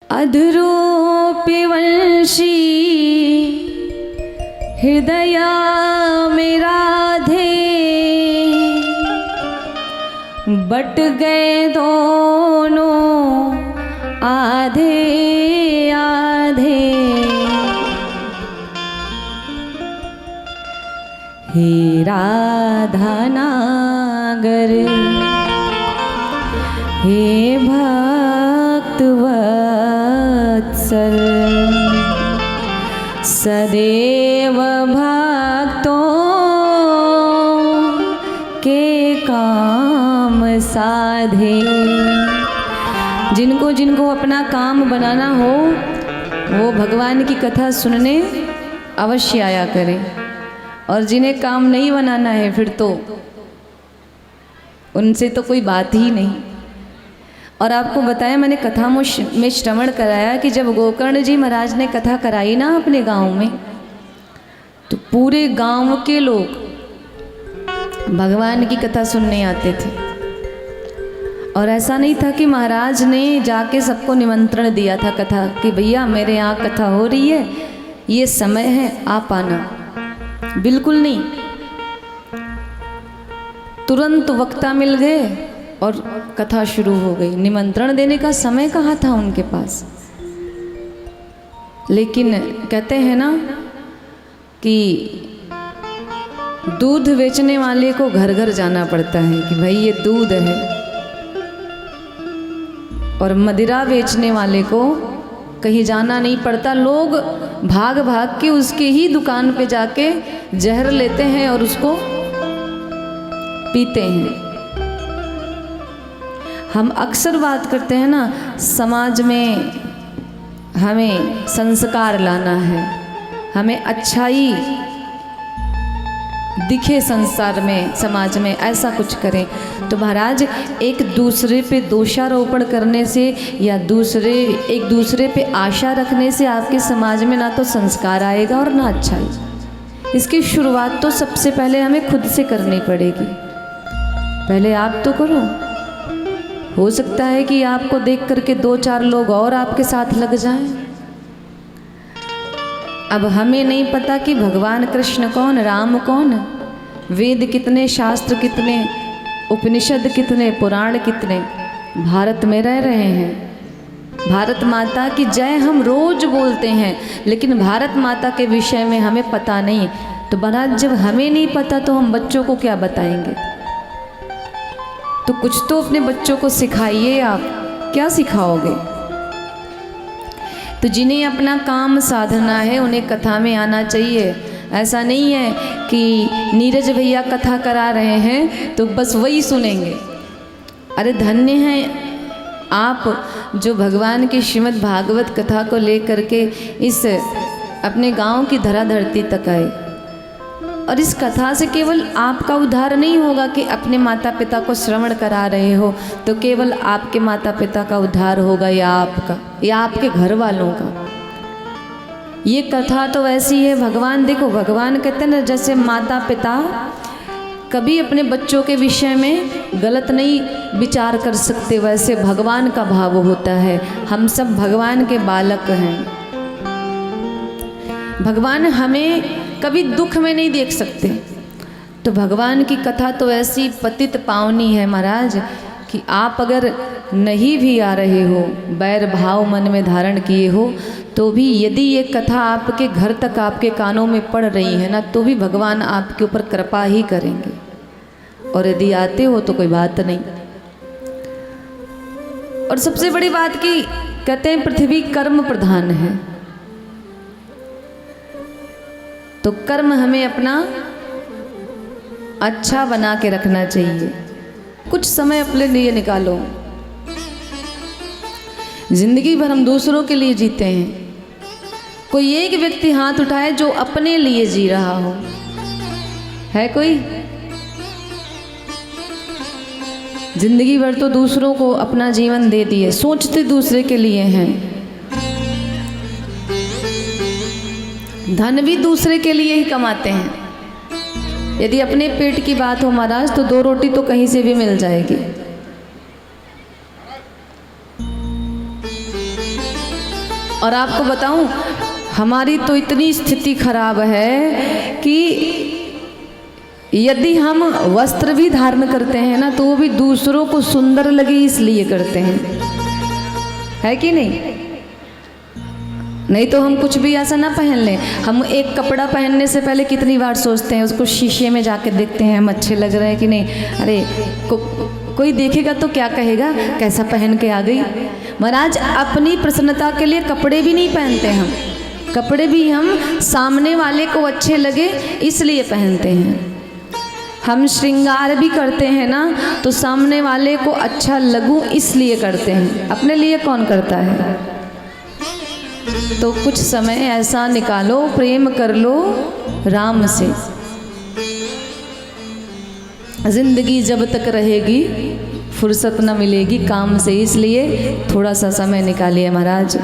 अधरोपि वंशी हृदया में राधे, बट गए दोनों आधे आधे। हे राधा नागर हे भक्त वत्सल, सदैव भक्तों के काम साधे। जिनको जिनको अपना काम बनाना हो वो भगवान की कथा सुनने अवश्य आया करें, और जिन्हें काम नहीं बनाना है फिर तो उनसे तो कोई बात ही नहीं। और आपको बताया मैंने कथा में श्रवण कराया कि जब गोकर्ण जी महाराज ने कथा कराई ना अपने गांव में, तो पूरे गांव के लोग भगवान की कथा सुनने आते थे। और ऐसा नहीं था कि महाराज ने जाके सबको निमंत्रण दिया था कथा कि भैया मेरे यहाँ कथा हो रही है, ये समय है आप आना, बिल्कुल नहीं। तुरंत वक्ता मिल गए और कथा शुरू हो गई। निमंत्रण देने का समय कहाँ था उनके पास। लेकिन कहते हैं ना कि दूध बेचने वाले को घर घर जाना पड़ता है कि भाई ये दूध है, और मदिरा बेचने वाले को कहीं जाना नहीं पड़ता। लोग भाग भाग के उसके ही दुकान पे जाके जहर लेते हैं और उसको पीते हैं। हम अक्सर बात करते हैं ना, समाज में हमें संस्कार लाना है, हमें अच्छाई दिखे संसार में, समाज में, ऐसा कुछ करें। तो महाराज एक दूसरे पे दोषारोपण करने से या एक दूसरे पे आशा रखने से आपके समाज में ना तो संस्कार आएगा और ना अच्छाई। इसकी शुरुआत तो सबसे पहले हमें खुद से करनी पड़ेगी। पहले आप तो करो। हो सकता है कि आपको देख करके 2-4 लोग और आपके साथ लग जाएं। अब हमें नहीं पता कि भगवान कृष्ण कौन, राम कौन, वेद कितने, शास्त्र कितने, उपनिषद कितने, पुराण कितने भारत में रह रहे हैं। भारत माता की जय हम रोज बोलते हैं, लेकिन भारत माता के विषय में हमें पता नहीं। तो महाराज जब हमें नहीं पता तो हम बच्चों को क्या बताएंगे। तो कुछ तो अपने बच्चों को सिखाइए। आप क्या सिखाओगे। तो जिन्हें अपना काम साधना है उन्हें कथा में आना चाहिए। ऐसा नहीं है कि नीरज भैया कथा करा रहे हैं तो बस वही सुनेंगे। अरे धन्य हैं आप जो भगवान की श्रीमद् भागवत कथा को लेकर के इस अपने गांव की धरा धरती तक आए। और इस कथा से केवल आपका उद्धार नहीं होगा कि अपने माता पिता को श्रवण करा रहे हो तो केवल आपके माता पिता का उद्धार होगा या आपका या आपके घर वालों का। ये कथा तो ऐसी है, भगवान देखो, भगवान कहते हैं ना, जैसे माता पिता कभी अपने बच्चों के विषय में गलत नहीं विचार कर सकते, वैसे भगवान का भाव होता है। हम सब भगवान के बालक हैं। भगवान हमें कभी दुख में नहीं देख सकते। तो भगवान की कथा तो ऐसी पतित पावनी है महाराज कि आप अगर नहीं भी आ रहे हो, बैर भाव मन में धारण किए हो, तो भी यदि ये कथा आपके घर तक आपके कानों में पड़ रही है ना, तो भी भगवान आपके ऊपर कृपा ही करेंगे। और यदि आते हो तो कोई बात नहीं। और सबसे बड़ी बात की कहते हैं पृथ्वी कर्म प्रधान है, तो कर्म हमें अपना अच्छा बना के रखना चाहिए। कुछ समय अपने लिए निकालो। जिंदगी भर हम दूसरों के लिए जीते हैं। कोई एक व्यक्ति हाथ उठाए जो अपने लिए जी रहा हो, है कोई? जिंदगी भर तो दूसरों को अपना जीवन दे दिए, सोचते दूसरे के लिए हैं। धन भी दूसरे के लिए ही कमाते हैं। यदि अपने पेट की बात हो महाराज तो 2 रोटी तो कहीं से भी मिल जाएगी। और आपको बताऊं, हमारी तो इतनी स्थिति खराब है कि यदि हम वस्त्र भी धारण करते हैं ना, तो वो भी दूसरों को सुंदर लगे इसलिए करते हैं, है कि नहीं? नहीं तो हम कुछ भी ऐसा ना पहन लें। हम एक कपड़ा पहनने से पहले कितनी बार सोचते हैं, उसको शीशे में जाके देखते हैं, हम अच्छे लग रहे हैं कि नहीं। अरे कोई देखेगा तो क्या कहेगा, कैसा पहन के आ गई। महाराज, अपनी प्रसन्नता के लिए कपड़े भी नहीं पहनते हम, कपड़े भी हम सामने वाले को अच्छे लगे इसलिए पहनते हैं। हम श्रृंगार भी करते हैं ना, तो सामने वाले को अच्छा लगूं इसलिए करते हैं, अपने लिए कौन करता है। तो कुछ समय ऐसा निकालो, प्रेम कर लो राम से। जिंदगी जब तक रहेगी फुर्सत न मिलेगी काम से, इसलिए थोड़ा सा समय निकालिए महाराज।